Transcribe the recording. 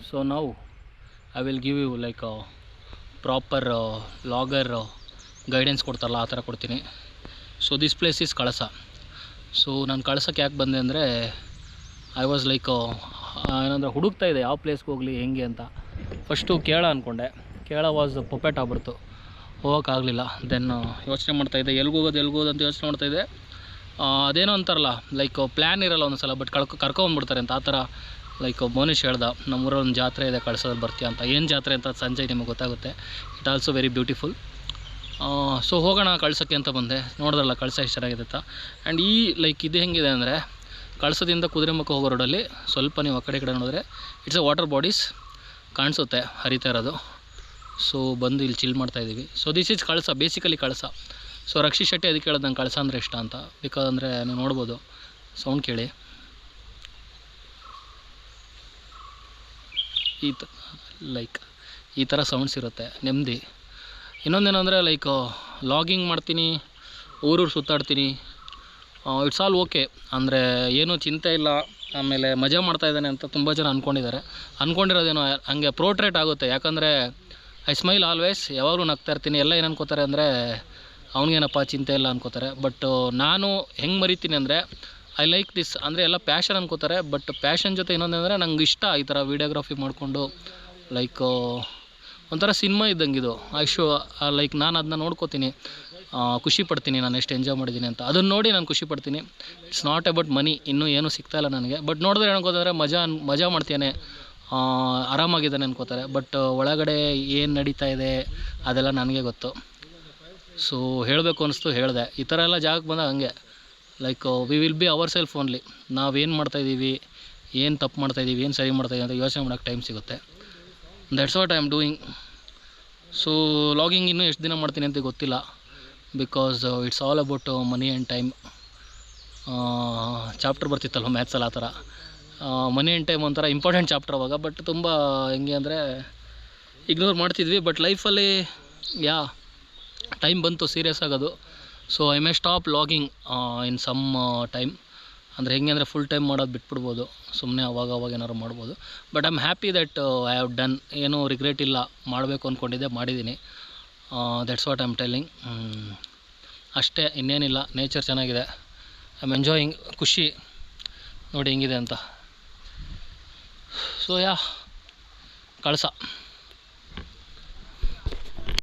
So now I will give you like a proper logger guidance ಕೊಡ್ತಾರಲ್ಲ ಆ ಥರ ಕೊಡ್ತೀನಿ. So this place is Kalasa. So ನಾನು ಕಳ್ಸಕ್ಕೆ ಯಾಕೆ ಬಂದೆ ಅಂದರೆ ಐ ವಾಸ್ ಲೈಕ್ ಏನಂದರೆ ಹುಡುಕ್ತಾ ಇದೆ ಯಾವ ಪ್ಲೇಸ್ಗೆ ಹೋಗಲಿ ಹೆಂಗೆ ಅಂತ. ಫಸ್ಟು ಕೇರಳ ಅಂದ್ಕೊಂಡೆ, ಕೇರಳ ವಾಸ್ ಪೊಪೆಟ್ ಆಗ್ಬಿಡ್ತು, ಹೋಗೋಕ್ಕಾಗಲಿಲ್ಲ. ದೆನ್ ಯೋಚನೆ ಮಾಡ್ತಾಯಿದ್ದೆ ಎಲ್ಗೆ ಹೋಗೋದು ಅಂತ ಯೋಚನೆ ಮಾಡ್ತಾಯಿದ್ದೆ. ಅದೇನೋ ಅಂತಾರಲ್ಲ ಲೈಕ್ ಪ್ಲ್ಯಾನ್ ಇರೋಲ್ಲ ಒಂದು ಸಲ, ಬಟ್ ಕರ್ಕೊಂಬಂದ್ಬಿಡ್ತಾರೆ ಅಂತ. ಆ ಥರ ಲೈಕ್ ಮೋನಿಶ್ ಹೇಳ್ದ ನಮ್ಮೂರಲ್ಲಿ ಒಂದು ಜಾತ್ರೆ ಇದೆ ಕಳ್ಸೋದಲ್ಲಿ ಬರ್ತೀಯ ಅಂತ. ಏನು ಜಾತ್ರೆ ಅಂತ ಸಂಜೆ ನಿಮಗೆ ಗೊತ್ತಾಗುತ್ತೆ. It also very beautiful. So ಹೋಗೋಣ ಕಳ್ಸೋಕ್ಕೆ ಅಂತ ಬಂದೆ. ನೋಡಿದ್ರಲ್ಲ ಕಳ್ಸ ಎಷ್ಟು ಚೆನ್ನಾಗಿದೆ ಅಂತ. ಆ್ಯಂಡ್ ಈ ಲೈಕ್ ಇದು ಹೆಂಗಿದೆ ಅಂದರೆ ಕಳ್ಸದಿಂದ ಕುದುರೆಮುಖ ಹೋಗೋ ರೋಡಲ್ಲಿ ಸ್ವಲ್ಪ ನೀವು ಆ ಕಡೆ ನೋಡಿದ್ರೆ ಇಟ್ಸ್ ಎ ವಾಟರ್ ಬಾಡೀಸ್ ಕಾಣಿಸುತ್ತೆ ಹರಿತಾ ಇರೋದು. ಸೊ ಬಂದು ಇಲ್ಲಿ ಚಿಲ್ ಮಾಡ್ತಾಯಿದ್ದೀವಿ. So this is Kalasa, basically Kalasa. So Rakshit Shetty ಅದಕ್ಕೆ ಹೇಳೋದು ನಂಗೆ ಕಳಸ ಅಂದರೆ ಇಷ್ಟ ಅಂತ. ಬಿಕಾಸ್ ಅಂದರೆ ನೀವು ನೋಡ್ಬೋದು, ಸೌಂಡ್ ಕೇಳಿ, ಈ ಥರ ಸೌಂಡ್ಸ್ ಇರುತ್ತೆ, ನೆಮ್ಮದಿ. ಇನ್ನೊಂದೇನು ಅಂದರೆ ಲೈಕ್ ಲಾಗಿಂಗ್ ಮಾಡ್ತೀನಿ, ಊರೂರು ಸುತ್ತಾಡ್ತೀನಿ, ಇಟ್ಸ್ ಆಲ್ ಓಕೆ. ಅಂದರೆ ಏನೂ ಚಿಂತೆ ಇಲ್ಲ. ಆಮೇಲೆ ಮಜಾ ಮಾಡ್ತಾಯಿದ್ದಾನೆ ಅಂತ ತುಂಬ ಜನ ಅಂದ್ಕೊಂಡಿರೋದೇನೋ ಹಂಗೆ ಪ್ರೋಟ್ರೇಟ್ ಆಗುತ್ತೆ. ಯಾಕಂದರೆ ಐ ಸ್ಮೈಲ್ ಆಲ್ವೇಸ್, ಯಾವಾಗಲೂ ನಗ್ತಾ ಇರ್ತೀನಿ. ಎಲ್ಲ ಏನು ಅನ್ಕೋತಾರೆ ಅಂದರೆ ಅವ್ನಿಗೇನಪ್ಪ ಚಿಂತೆ ಇಲ್ಲ ಅನ್ಕೋತಾರೆ. ಬಟ್ ನಾನು ಹೆಂಗೆ ಮರಿತೀನಿ ಅಂದರೆ ಐ ಲೈಕ್ ದಿಸ್. ಅಂದರೆ ಎಲ್ಲ ಪ್ಯಾಷನ್ ಅನ್ಕೋತಾರೆ, ಬಟ್ ಪ್ಯಾಷನ್ ಜೊತೆ ಇನ್ನೊಂದಂದರೆ ನಂಗೆ ಇಷ್ಟ ಈ ಥರ ವೀಡಿಯೋಗ್ರಫಿ ಮಾಡಿಕೊಂಡು ಲೈಕ್ ಒಂಥರ ಸಿನಿಮಾ ಇದ್ದಂಗೆ ಇದು. ಲೈಕ್ ನಾನು ಅದನ್ನ ನೋಡ್ಕೋತೀನಿ, ಖುಷಿ ಪಡ್ತೀನಿ ನಾನು ಎಷ್ಟು ಎಂಜಾಯ್ ಮಾಡಿದ್ದೀನಿ ಅಂತ. ಅದನ್ನು ನೋಡಿ ನಾನು ಖುಷಿ ಪಡ್ತೀನಿ. It's not about money. ಇನ್ನೂ ಏನೂ ಸಿಗ್ತಾಯಿಲ್ಲ ನನಗೆ. ಬಟ್ ನೋಡಿದ್ರೆ ಅನ್ಕೋತಾರೆ ಮಜಾ ಮಾಡ್ತೇನೆ, ಆರಾಮಾಗಿದ್ದಾನೆ ಅನ್ಕೋತಾರೆ. ಬಟ್ ಒಳಗಡೆ ಏನು ನಡೀತಾ ಇದೆ ಅದೆಲ್ಲ ನನಗೆ ಗೊತ್ತು. ಸೊ ಹೇಳಬೇಕು ಅನಿಸ್ತು, ಹೇಳಿದೆ. ಈ ಥರ ಎಲ್ಲ ಜಾಗಕ್ಕೆ ಬಂದಾಗ ಹಂಗೆ like we will be our self only. ನಾವೇನು ಮಾಡ್ತಾಯಿದ್ದೀವಿ, ಏನು ತಪ್ಪು ಮಾಡ್ತಾಯಿದ್ದೀವಿ, ಏನು ಸರಿ ಮಾಡ್ತಾಯಿದ್ದೀವಿ ಅಂತ ಯೋಚನೆ ಮಾಡೋಕ್ಕೆ ಟೈಮ್ ಸಿಗುತ್ತೆ. That's what I am doing. So logging ಇನ್ನೂ ಎಷ್ಟು ದಿನ ಮಾಡ್ತೀನಿ ಅಂತ ಗೊತ್ತಿಲ್ಲ. Because it's all about money and time. Chapter ಬರ್ತಿತ್ತಲ್ವ ಮ್ಯಾಥ್ಸಲ್ಲಿ, ಆ ಥರ ಮನಿ ಆ್ಯಂಡ್ ಟೈಮ್ ಒಂಥರ ಇಂಪಾರ್ಟೆಂಟ್ ಚಾಪ್ಟರ್ ಅವಾಗ. ಬಟ್ ತುಂಬ ಹೆಂಗೆ ಅಂದರೆ ಇಗ್ನೋರ್ ಮಾಡ್ತಿದ್ವಿ. ಬಟ್ ಲೈಫಲ್ಲಿ ಟೈಮ್ ಬಂತು ಸೀರಿಯಸ್ ಆಗೋದು. So I may stop logging in some time. ಅಂದರೆ ಹೆಂಗೆ ಅಂದರೆ ಫುಲ್ ಟೈಮ್ ಮಾಡೋದು ಬಿಟ್ಬಿಡ್ಬೋದು, ಸುಮ್ಮನೆ ಅವಾಗ ಏನಾದ್ರು ಮಾಡ್ಬೋದು. But I am happy that I have done. ಏನೂ ರಿಗ್ರೆಟ್ ಇಲ್ಲ, ಮಾಡಬೇಕು ಅಂದ್ಕೊಂಡಿದ್ದೆ, ಮಾಡಿದ್ದೀನಿ. That's what I am telling. ಅಷ್ಟೇ, ಇನ್ನೇನಿಲ್ಲ. ನೇಚರ್ ಚೆನ್ನಾಗಿದೆ, ಐ ಆಮ್ ಎಂಜಾಯಿಂಗ್. ಖುಷಿ ನೋಡಿ ಹೆಂಗಿದೆ ಅಂತ. ಸೊ ಕಳಸ.